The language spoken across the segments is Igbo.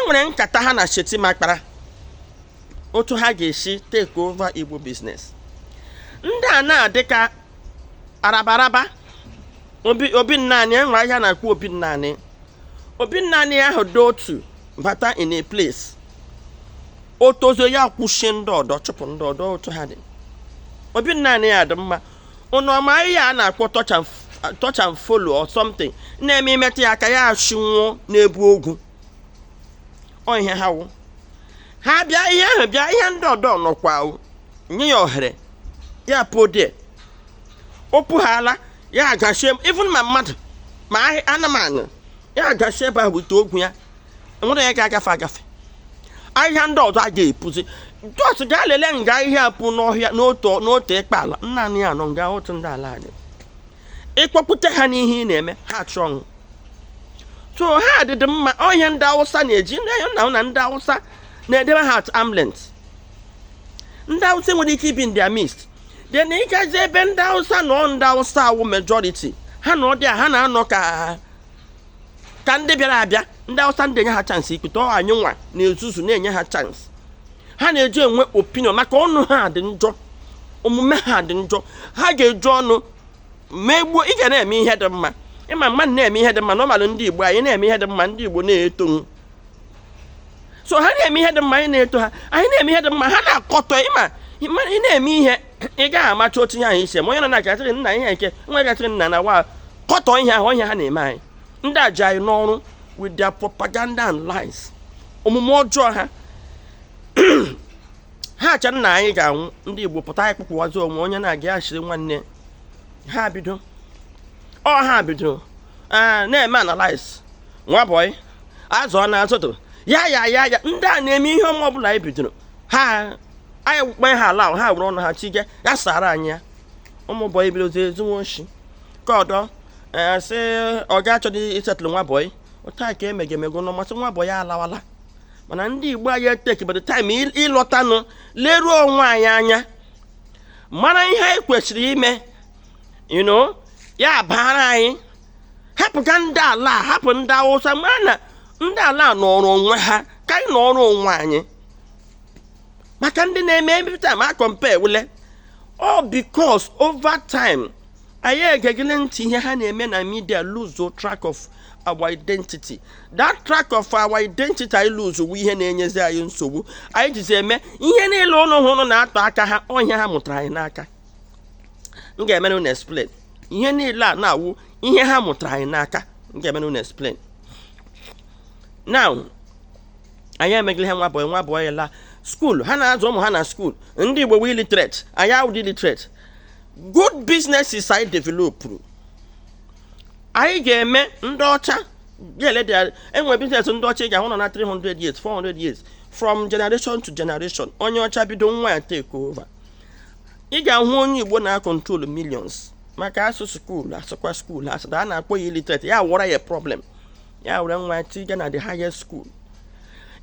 enwere nkata ha na Shetima kpara otu ha ga-esi take over Igbo business. Ndị a na-adị ka arabaraba obi nnani enwe ahịa na-akpọ obi nnani. Obi nnani ahụ dị otu bata in a place. O tozo ya kwụsị ndị ọdọ chụpụ ndị ọdọ otu ha dị. Obi nnani ya dị mma. Unu ọma ihe a na-akpọ touch and follow or something. Na-eme imetụ ya aka ya ashinwuo n'ebu ogwu. Ọ ihe ha wụ. Ha bịa ihe ahụ bịa ihe ndị ọdọ nọkwa nye ya ohere. Ya pode. Opu hala ya agashie even ma mmadụ ma anụmanụ ya agashie ebe ahụ wite ogwu ya. Enwere ya ga-agafe. Ahịa ndị ọzọ a ga-epuzi. Just gaa lelee nga ihe apụ n'ọhịa n'otu ịkpa ala. Nna anyị anọ nga otu ndị ala anyị. Ịkpọpụta ha n'ihe ị na-eme ha chọọ. So ha dị mma ọhịa ndị Awụsa na-eji na ndị Awụsa na-edebe ha at arm's. Ndị Awụsa nwere ike ibi in their midst. Then ị gazi ebe ndị Awụsa nọ ndị Awụsa awụ majority. Ha nọ dị ha na-anọ ka ndị bịara abịa. Ndị Awụsa ndị enye ha chance ikpute ọ anyị nwa na-ezuzu na-enye ha chance. Ha na-eji enwe opinion maka ọnụ ha dị njọ. Omume ha dị njọ. Ha ga-eju ọnụ megbuo ị ga na-eme ihe dị mma. Ịma mmadụ na-eme ihe dị mma n'ọmalụ ndị Igbo anyị na-eme ihe dị mma ndị Igbo na-eto. So ha na-eme ihe dị mma anyị na-eto ha. Anyị na-eme ihe dị mma ha na-akọtọ ị na-eme ihe ị gaghị amacha otu ihe ahụ ise ma onye nọ na-agatịrị nna ihe nke nwa gatịrị nna na wa kọtọ ihe ahụ ihe ha na-eme anyị. Ndị a ji anyị n'ọrụ with their propaganda and lies. Omume ọjọọ ha. Ha acha nna anyị ga-anwụ ndị Igbo pụta anyị kpụkpụwazi onwe onye na-aga ashiri nwanne. Ha bido. Ha bido. Na-eme analyze. Nwa boy. Azọ na azọtụ. Ya. Ndị a na-eme ihe ọma ọbụla anyị bidoro. Ha anyị kpe ha ala ha were ọnụ ha chige ya sara anyị ya. Ụmụ boy bidozi ezinwe oshi. Ka ọdọ sị ọ ga-achọdị isetụlụ nwa boy. Ụta ka emego n'ọmasị nwa boy alawala. Mana ndị Igbo anyị eteki by the time ịlọtanụ leruo onwe anyị anya. Mara ihe anyị kwesịrị ime. Ya bara anyị. Hapụga ndị ala hapụ ndị Awụsa mara na ndị ala nọrọ onwe ha ka anyị nọrọ onwe anyị. Maka ndị na-eme every time I compare wule. All because over time anyị egegele ntị ihe ha na-eme na media lose track of our identity. That track of our identity I lose we ihe na-enyezi anyị nsogbu. Anyị jizi eme ihe niile ụlọ hụrụ na-atọ aka ha ọhịa ha mụtara anyị n'aka. M ga-emere unu explain. Ihe niile a na-awụ ihe ha mụtara anyị n'aka. M ga-emere unu explain. Now, anyị emegile ha nwa boy la school ha na-azụ ụmụ ha na school. Ndị Igbo we illiterate. Anyị awụ illiterate. Good businesses I develop. Anyị ga-eme ndị ọcha enwe business ndị ọcha ị ga-ahụ na 300 years 400 years from generation to generation. Onye ọcha bido nwa ya take over. Ị ga-ahụ onye Igbo na-control millions maka asụ school asụkwa school asụda a na-akpọ ya illiterate ya wụra ya problem. Ya were nwa ya tiga na the highest school.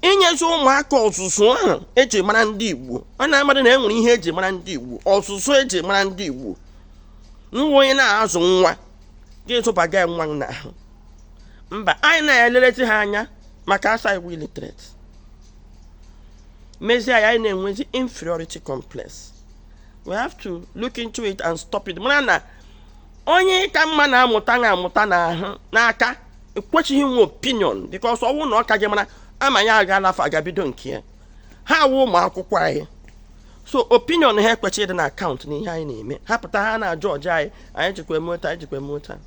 Inyezi ụmụaka ọzụzụ ahụ eji mara ndị Igbo. Ọ na-amadị na enwere ihe eji mara ndị Igbo. Ọzụzụ eji mara ndị Igbo. Nwa onye na-azụ nwa ga-ezụbaga nwa n'ahụ. Mba anyị na-eleleti ha anya maka asa Igbo illiterate. Mezie anyị na-enwezi inferiority complex. We have to look into it and stop it. Mana na onye ka mma na-amụta n'ahụ n'aka ekwechighị nwe opinion because ọwụ na ọka gị mara ama ya aga alafa agabido nke ya. Ha wụ ụmụ akwụkwọ anyị. So opinion ha ekwechi dị na account na ihe anyị na-eme. Ha pụta ha na George anyị jikwa mota.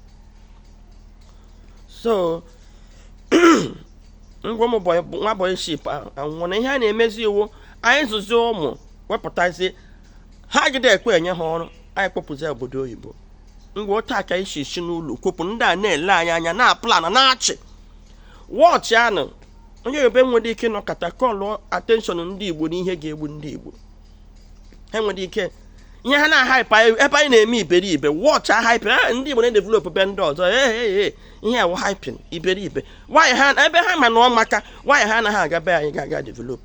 So nwa boy ship anwụ na ihe a na-emezi iwu anyị zụzi ụmụ wepụtazie ha gide ekwe enye ha ọrụ anyị kpọpụzi obodo oyibo. Ngwa otu aka isi n'ụlọ kwupụ ndị a na-ele anyị anya na plan na-achị. Watch anụ onye ebe nwere ike nọkọta call attention ndị Igbo n'ihe ga-egbu ndị Igbo. Ha nwere ike ihe ha na-hype ebe anyị na-eme iberibe. Watch hype ndị Igbo na-develop be ndị ọzọ ihe a hyping iberibe. Why ha ebe ha ma na ọ maka why ha anaghị aga be anyị ga develop.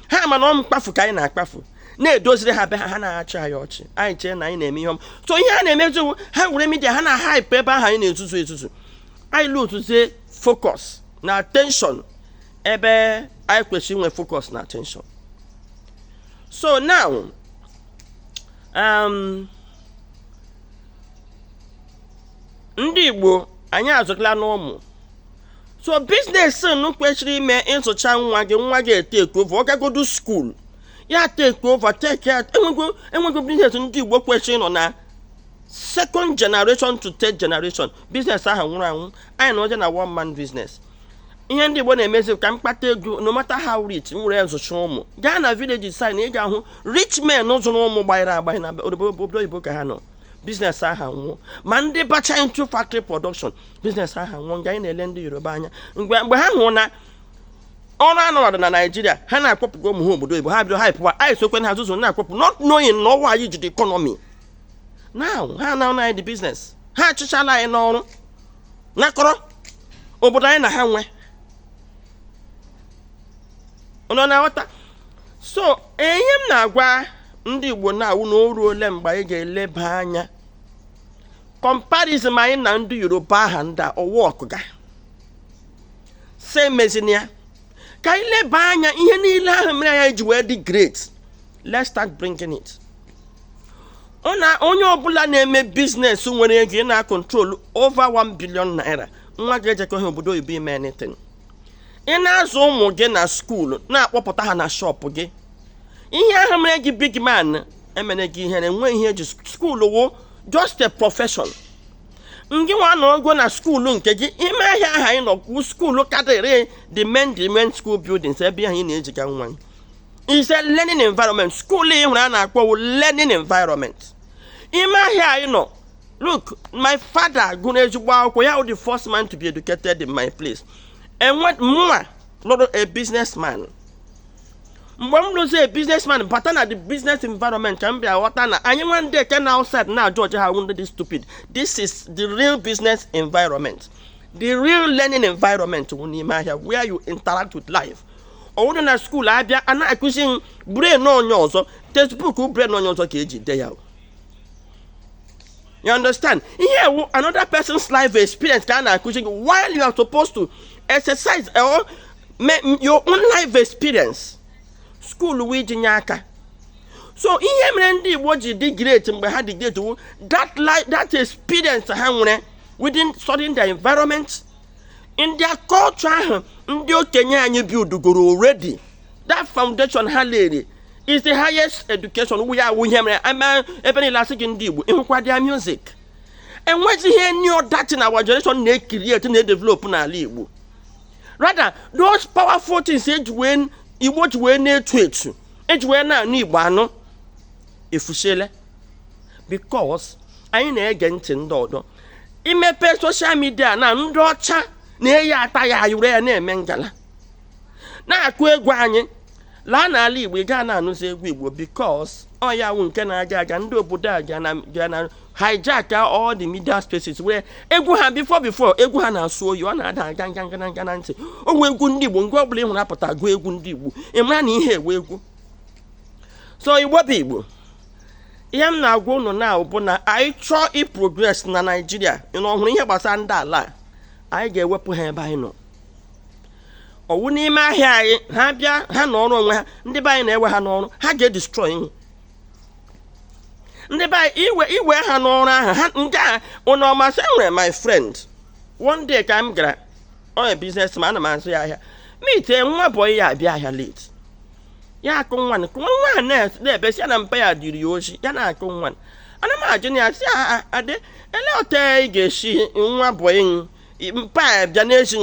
Ha ma na ọ mkpafu ka anyị na-akpafu na-edoziri ha be ha na-achị anyị ọchị. Anyị chee na anyị na-eme ihe ọma. So ihe ha na-emezi ha were media ha na-hype ebe ahụ anyị na-ezuzu. Anyị lose focus na attention ebe anyị kwesịrị inwe focus na attention. So now ndị Igbo anyị azụkala n'ụmụ. So business nu kwesịrị ime ịzụcha nwa gị etake over, ọ gagodu school ya take over, take care. Enwego business ndị Igbo kwesịrị nọ na second generation to third generation. Business ahụ nwụrụ anwụ, anyị na oje na one man business. Ihe ndị Igbo na-emezi ka mkpata ego, no matter how rich, nwere zụcha ụmụ. Gaa na village side na ị ga-ahụ rich men zụrụ ụmụ gbanyere agbanye na obodo oyibo ka ha nọ. Business aha nwụọ. Ma ndị bacha into factory production, business aha nwụọ. Nga anyị na-ele ndị Yoruba anya mgbe ha hụ na ọrụ anọrọdụ na Nigeria, ha na-akpọpụgo ụmụ ha obodo oyibo, ha bido hype anyị sokwe na azụzụ na-akpọpụ, not knowing na ọwa anyị ji the economy. Now ha na anyị the business, ha achịchala anyị n'ọrụ nakọrọ obodo anyị na ha nwe ọnọ na ghọta. So enye m na-agwa ndị Igbo na-awụ na oru ole mgbe anyị ga-eleba anya comparison anyị na ndị Yoruba aha ndị ọwa ọkụga se mezinia ka anyị leba anya ihe niile ahụ mere anyị ji wee dị great. Let's start bringing it. Onye ọbụla na-eme business nwere ego na control over 1 billion naira, nwa ga-ejekọ ihe obodo oyibo ime anything. Ị na-azụ ụmụ gị na school na-akpọpụta ha na shop gị, ihe ahụ mere gị big man emere gị ihe na-enwe ihe eji school wụ just a profession. Ngị nwa na ogo na school nke gị ime ahịa aha anyị nọ school kadịrị the main school buildings ebe ahụ ị na-ejiga nwa. It's a learning environment. School ị hụrụ a na-akpọ learning environment. Ime ahịa anyị nọ, look, my father gụrụ ezigbo akwụkwọ ya the first man to be educated in my place. And what more, not a businessman. When say a businessman, but at the business environment can be a water. And one day can outside now, George, how won't this stupid? This is the real business environment, the real learning environment where you interact with life. Or in a school, I be an accusing brain on yours, textbook brain on yours, okay, you understand? Here, another person's life experience can accusing while you are supposed to exercise or your own life experience. School we jinyaka. So ihe mere ndị Igbo ji dị great mgbe ha dị great that experience ha nwere within studying the environment in their culture. Ndị okenye anyị buildgoro already. That foundation ha lere is the highest education we are here mere ama ebe ni last ndị Igbo ịhụkwa their music. And what ihe new that in our generation na create na develop na ala Igbo. Rather, those powerful things when you watch when they tweet you, when I need one if you say because I na-ege ndo imepe social media na ndị ọcha na-eyi ata ya ayure ya na-eme ngala na-akụ egwu anyị laa n'ala Igbo gaa na-anụzi egwu Igbo because ọ ya wụ nke na-aga aga ndị obodo a ga na hijack all the media spaces where egwu ha before egwu ha na-asụ oyi ọ na-ada aga na ntị ogwe egwu ndị Igbo ngwa ọbụla ịhụrụ apụta gụọ egwu ndị Igbo ịmara na ihe ewe egwu. So Igbo bụ Igbo, ihe m na-agwa unu na bụ na anyị chọọ progress na Nigeria ọhụrụ ihe gbasara ndị ala anyị ga-ewepụ ha ebe anyị nọ. Ọwụ n'ime ahịa anyị ha bịa ha n'ọrụ onwe ha, ndị be anyị na-ewe ha n'ọrụ ha ga-edestroy ndị be anyị iwe ha n'ọrụ ahụ ha nke a ụnụ ọmasị nwere. My friend one day ka m gara a businessman ana m azụ ya ahịa meet nwa boy ya abịa ahịa late ya akụ nwa na-ebesi ya na mpa ya dịrị ya ochi ya na-akụ nwa ana m ajụ na ya si ade ele ote ị ga-esi nwa boy mpa bịa na-esi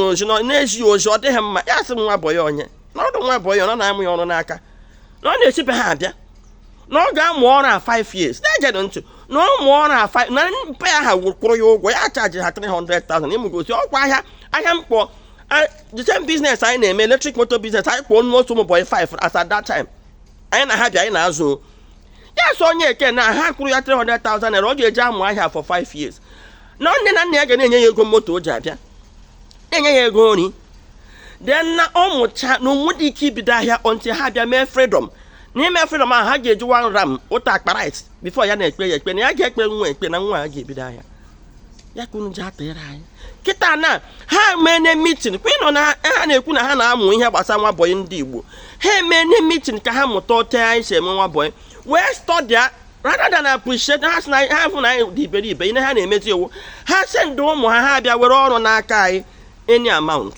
ochi ọ dịghị mma ya sị nwa boy onye n'ọdụ nwa boy ọ na-amụ ya ọrụ n'aka na ọ na-esibe ha abịa na ọ ga-amụ ọrụ 5 years na-ejedụ ntụ na ọ mụọ ọrụ 5 na mpa ya ha kwụrụ ya ụgwọ ya chaji ha 300,000 ịmụgosi ọkwa ahịa mkpọ the same business anyị na-eme electric motor business anyị kpọọ n'otu ụmụ boy 5 as at that time anyị na ha bịa anyị na-azụ ya so onye eke na ha kwụrụ ya 300,000 naira ọ ga-eji amụ ahịa for 5 years na nne na nna ya ga na-enye ya ego moto o ji abịa na-enye ya ego nri then na ọ mụcha na onwe dị ike ibido ahịa until ha bịa mee freedom. N'ime freedom ahụ ha ga-eji 1 ram otu akpa rice before ya na-ekpe ya ekpe na ya ga-ekpe nwa ekpe na nwa a ga-ebido ahịa. ya ka unu ji atịrị anyị kịta na ha emene meeting kwa ịnọ na ha na-ekwu na ha na-amụ ihe gbasara nwa bọyị ndị Igbo ha emene meeting ka ha mụta otu anyị si eme nwa bọyị wee study rather than appreciate ha hụ na anyị dị iberibe ihe ha na-emezi iwu ha send ụmụ ha bịa were ọrụ n'aka anyị any amount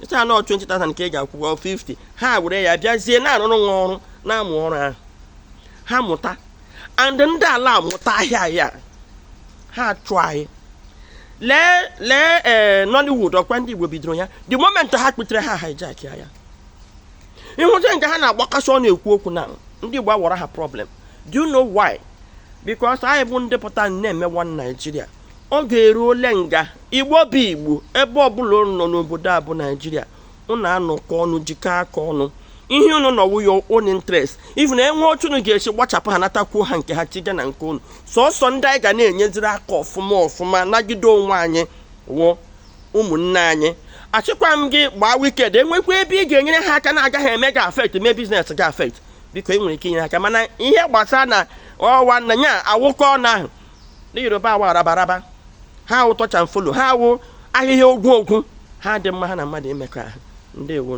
ịta na 20,000 ka ị ga-akwụ 50 ha were ya bịazie na-arụrụ nwa ọrụ na-amụ ọrụ ahụ ha mụta and ndị ala amụta ahịa ya ha chụọ anyị lee Nollywood ọkwa ndị Igbo bidoro ya the moment ha kputere ha hijack ya ịhụta nke ha na-agbakasị ọnụ ekwu okwu na ndị Igbo awara ha problem. Do you know why? Because I bụ ndị pụta na-eme one Nigeria ọ ga-eruole nga Igbo bụ Igbo ebe ọbụla nọ n'obodo a bụ Nigeria unu anọkọ ọnụ jikọ aka ọnụ ihe unu nọwụ your own interest even enwe otu unu ga-esi gbachapụ ha natakwuo ha nke ha tiga na nke unu sọsọ ndị anyị ga na-enyeziri aka ọfụma nagide onwe anyị wụ ụmụnne anyị achịkwa m gị gbaa weekend enwekwa ebe ị ga-enyere ha aka na-agaghị eme gị affect mee business gị affect biko ị nwere ike inyere aka mana ihe gbasara na ọwa na nya awụkọ ọnụ ahụ ndị Yoruba awa arabaraba ha wụ touch and follow ha wụ ahịhịa ogwu ha dị mma ha na mmadụ imekọ ahụ ndewo